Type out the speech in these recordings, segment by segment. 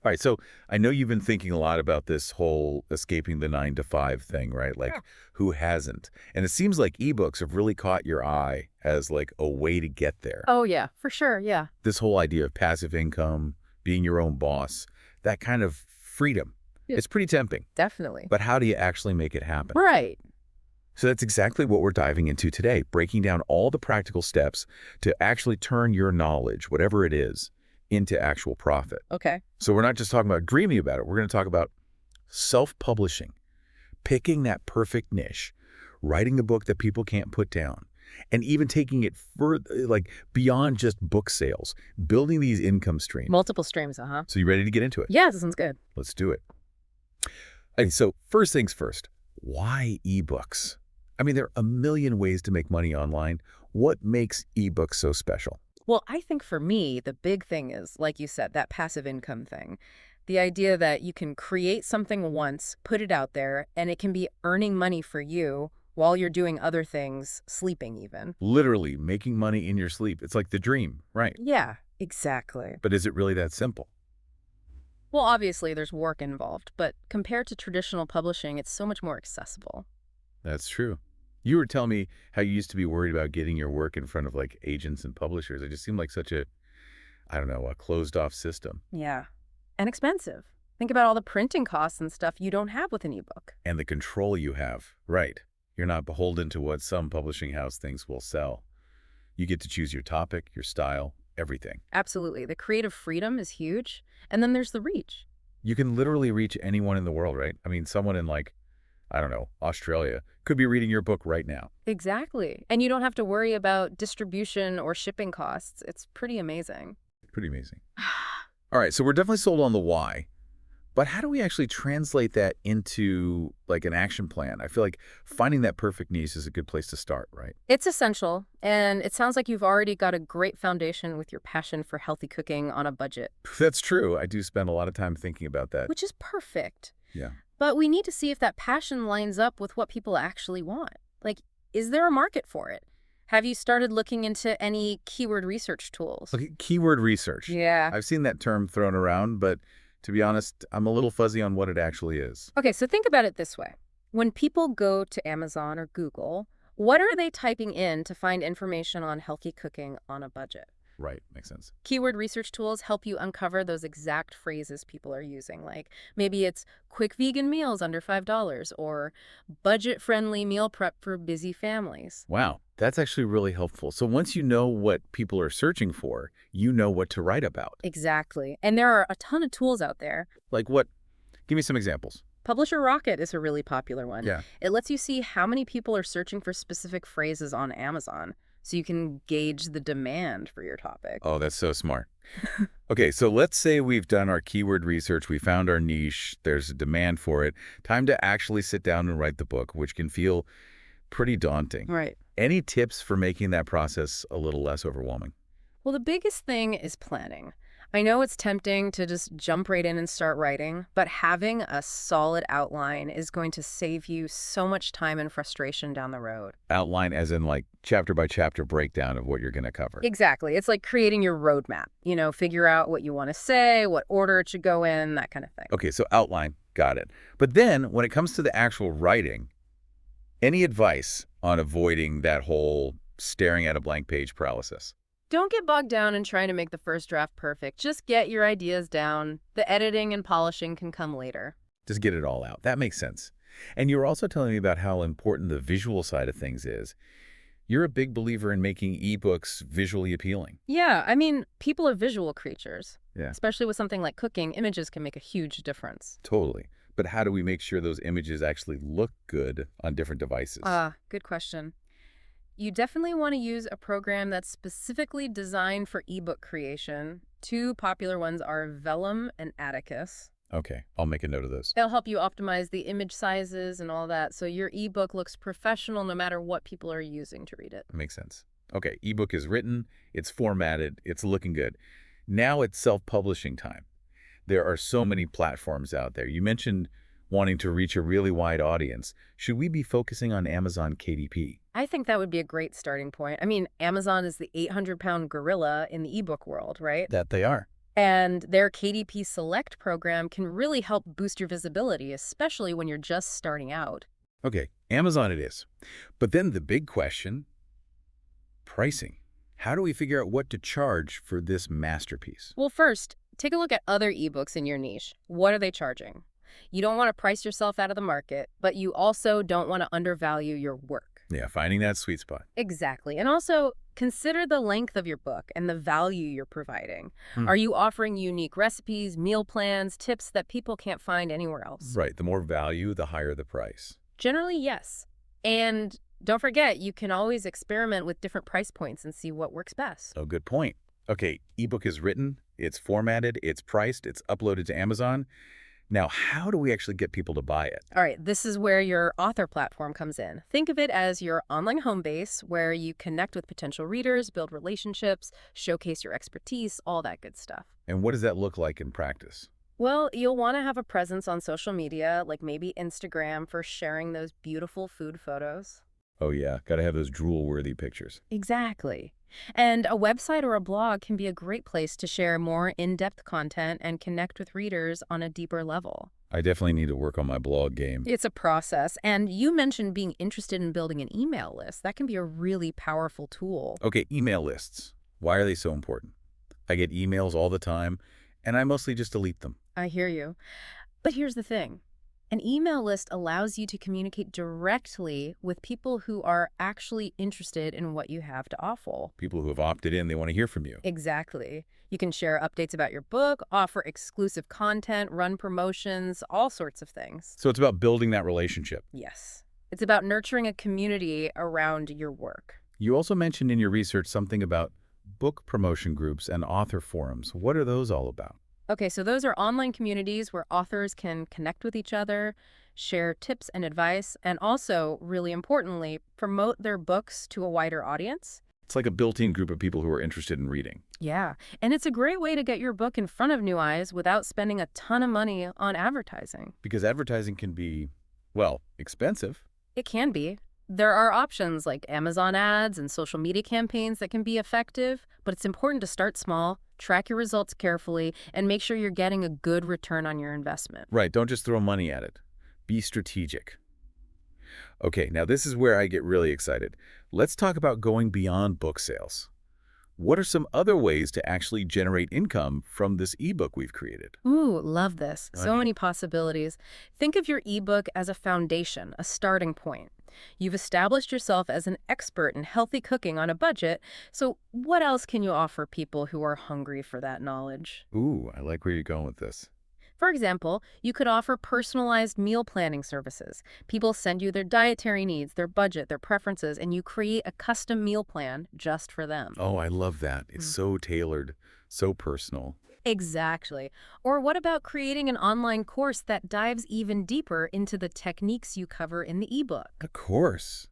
All right, so I know you've been thinking a lot about this whole escaping the 9 to 5 thing, right? Yeah. Like, who hasn't? And it seems like ebooks have really caught your eye as like a way to get there. Oh, yeah, for sure. Yeah, This whole idea of passive income, being your own boss, that kind of freedom. yeah, It's pretty tempting, definitely. but how do you actually make it happen? Right. So that's exactly what we're diving into today, breaking down all the practical steps to actually turn your knowledge, whatever it is, into actual profit. Okay. So we're not just talking about dreaming about it. We're going to talk about self-publishing, picking that perfect niche, writing a book that people can't put down, and even taking it further, like beyond just book sales, building these income streams. Multiple streams, uh-huh. So you ready to get into it? Yeah, that sounds good. Let's do it. Okay, so first things first, why ebooks? I mean, there are a million ways to make money online. What makes ebooks so special? Well, I think for me, the big thing is, like you said, that passive income thing. The idea that you can create something once, put it out there, and it can be earning money for you while you're doing other things, sleeping even. Literally making money in your sleep. It's like the dream, right? Yeah, exactly. But is it really that simple? Well, obviously, there's work involved, but compared to traditional publishing, it's so much more accessible. That's true. You were telling me how you used to be worried about getting your work in front of like agents and publishers. It just seemed like such a, I don't know, a closed off system. Yeah. And expensive. Think about all the printing costs and stuff you don't have with an ebook. And the control you have, right? You're not beholden to what some publishing house thinks will sell. You get to choose your topic, your style, everything. Absolutely. The creative freedom is huge. And then there's the reach. You can literally reach anyone in the world, right? I mean, someone in like, I don't know, Australia could be reading your book right now. Exactly. And you don't have to worry about distribution or shipping costs. It's pretty amazing. Pretty amazing. All right, so we're definitely sold on the why. But how do we actually translate that into like an action plan? I feel like finding that perfect niche is a good place to start, right? It's essential. And it sounds like you've already got a great foundation with your passion for healthy cooking on a budget, That's true. I do spend a lot of time thinking about that. which is perfect. Yeah. But we need to see if that passion lines up with what people actually want. Like, is there a market for it? Have you started looking into any keyword research tools? Look at keyword research. Yeah. I've seen that term thrown around, but to be honest, I'm a little fuzzy on what it actually is. Okay, so think about it this way. When people go to Amazon or Google, what are they typing in to find information on healthy cooking on a budget? Right, makes sense. Keyword research tools help you uncover those exact phrases people are using, like maybe it's quick vegan meals under $5 or budget-friendly meal prep for busy families. Wow, that's actually really helpful. So once you know what people are searching for, you know what to write about. Exactly. And there are a ton of tools out there. Like what? Give me some examples. Publisher Rocket is a really popular one. Yeah. It lets you see how many people are searching for specific phrases on Amazon, so you can gauge the demand for your topic. Oh, that's so smart. Okay, so let's say we've done our keyword research, we found our niche, there's a demand for it. Time to actually sit down and write the book, which can feel pretty daunting. Right. Any tips for making that process a little less overwhelming? Well, the biggest thing is planning. I know it's tempting to just jump right in and start writing, but having a solid outline is going to save you so much time and frustration down the road. Outline as in like chapter by chapter breakdown of what you're going to cover. Exactly. It's like creating your roadmap. Figure out what you want to say, what order it should go in, that kind of thing. Okay, so outline, got it. But then when it comes to the actual writing, any advice on avoiding that whole staring at a blank page paralysis? Don't get bogged down in trying to make the first draft perfect. Just get your ideas down. The editing and polishing can come later. Just get it all out. That makes sense. And you were also telling me about how important the visual side of things is. You're a big believer in making ebooks visually appealing. Yeah, I mean, people are visual creatures. Yeah, Especially with something like cooking, images can make a huge difference. totally. But how do we make sure those images actually look good on different devices? Good question. You definitely want to use a program that's specifically designed for ebook creation. Two popular ones are Vellum and Atticus. Okay, I'll make a note of those. They'll help you optimize the image sizes and all that, so your ebook looks professional no matter what people are using to read it. Makes sense. Okay, ebook is written, it's formatted, it's looking good. Now it's self-publishing time. There are so many platforms out there. You mentioned wanting to reach a really wide audience. Should we be focusing on Amazon KDP? I think that would be a great starting point. I mean, Amazon is the 800-pound gorilla in the ebook world, right? That they are. And their KDP Select program can really help boost your visibility, especially when you're just starting out. Okay, Amazon it is. But then the big question, pricing. How do we figure out what to charge for this masterpiece? Well, first, take a look at other ebooks in your niche. What are they charging? You don't want to price yourself out of the market, but you also don't want to undervalue your work. Yeah, finding that sweet spot. Exactly. And also, consider the length of your book and the value you're providing. Hmm. Are you offering unique recipes, meal plans, tips that people can't find anywhere else? Right, the more value, the higher the price. Generally, yes. And don't forget, you can always experiment with different price points and see what works best. Oh, good point. Okay, ebook is written, it's formatted, it's priced, it's uploaded to Amazon. Now, how do we actually get people to buy it? All right, this is where your author platform comes in. Think of it as your online home base where you connect with potential readers, build relationships, showcase your expertise, all that good stuff. And what does that look like in practice? Well, you'll want to have a presence on social media, like maybe Instagram for sharing those beautiful food photos. Oh yeah, gotta have those drool-worthy pictures. Exactly. And a website or a blog can be a great place to share more in-depth content and connect with readers on a deeper level. I definitely need to work on my blog game. It's a process, and you mentioned being interested in building an email list. That can be a really powerful tool. Okay, email lists. Why are they so important? I get emails all the time, and I mostly just delete them. I hear you. But here's the thing. An email list allows you to communicate directly with people who are actually interested in what you have to offer. People who have opted in, they want to hear from you. Exactly. You can share updates about your book, offer exclusive content, run promotions, all sorts of things. So it's about building that relationship. Yes. It's about nurturing a community around your work. You also mentioned in your research something about book promotion groups and author forums. What are those all about? Okay, so those are online communities where authors can connect with each other, share tips and advice, and also, really importantly, promote their books to a wider audience. It's like a built-in group of people who are interested in reading. Yeah, and it's a great way to get your book in front of new eyes without spending a ton of money on advertising. Because advertising can be, well, expensive. It can be. There are options like Amazon ads and social media campaigns that can be effective, but it's important to start small, track your results carefully, and make sure you're getting a good return on your investment. Right, don't just throw money at it. Be strategic. Okay, now this is where I get really excited. Let's talk about going beyond book sales. What are some other ways to actually generate income from this ebook we've created? Ooh, love this. So Right. many possibilities. Think of your ebook as a foundation, a starting point. You've established yourself as an expert in healthy cooking on a budget, so what else can you offer people who are hungry for that knowledge? Ooh, I like where you're going with this. For example, you could offer personalized meal planning services. People send you their dietary needs, their budget, their preferences, and you create a custom meal plan just for them. Oh, I love that. It's so tailored, so personal. Exactly. Or what about creating an online course that dives even deeper into the techniques you cover in the ebook? A course.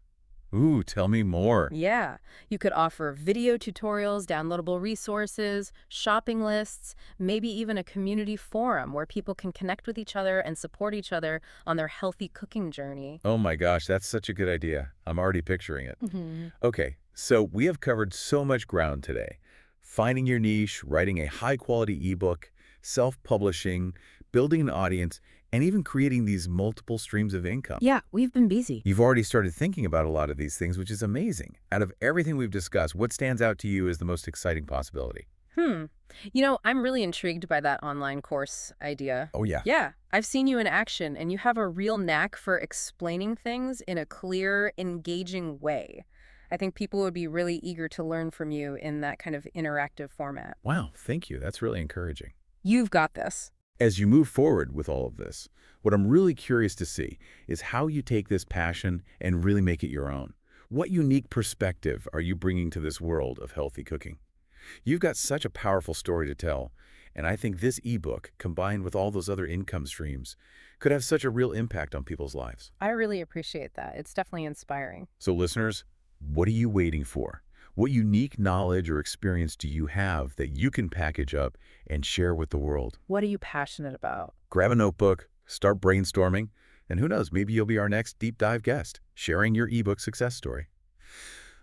Ooh, tell me more. Yeah, you could offer video tutorials, downloadable resources, shopping lists, maybe even a community forum where people can connect with each other and support each other on their healthy cooking journey. Oh my gosh, that's such a good idea. I'm already picturing it. Mhm. Okay, so we have covered so much ground today. Finding your niche, writing a high-quality ebook, self-publishing, building an audience, and even creating these multiple streams of income. Yeah, we've been busy. You've already started thinking about a lot of these things, which is amazing. Out of everything we've discussed, what stands out to you as the most exciting possibility? I'm really intrigued by that online course idea. Oh, yeah. Yeah, I've seen you in action, and you have a real knack for explaining things in a clear, engaging way. I think people would be really eager to learn from you in that kind of interactive format. Wow, thank you. That's really encouraging. You've got this. As you move forward with all of this, what I'm really curious to see is how you take this passion and really make it your own. What unique perspective are you bringing to this world of healthy cooking? You've got such a powerful story to tell, and I think this ebook, combined with all those other income streams, could have such a real impact on people's lives. I really appreciate that. It's definitely inspiring. So listeners, what are you waiting for? What unique knowledge or experience do you have that you can package up and share with the world? What are you passionate about? Grab a notebook, start brainstorming, and who knows, maybe you'll be our next deep dive guest, sharing your ebook success story.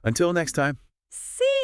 Until next time. See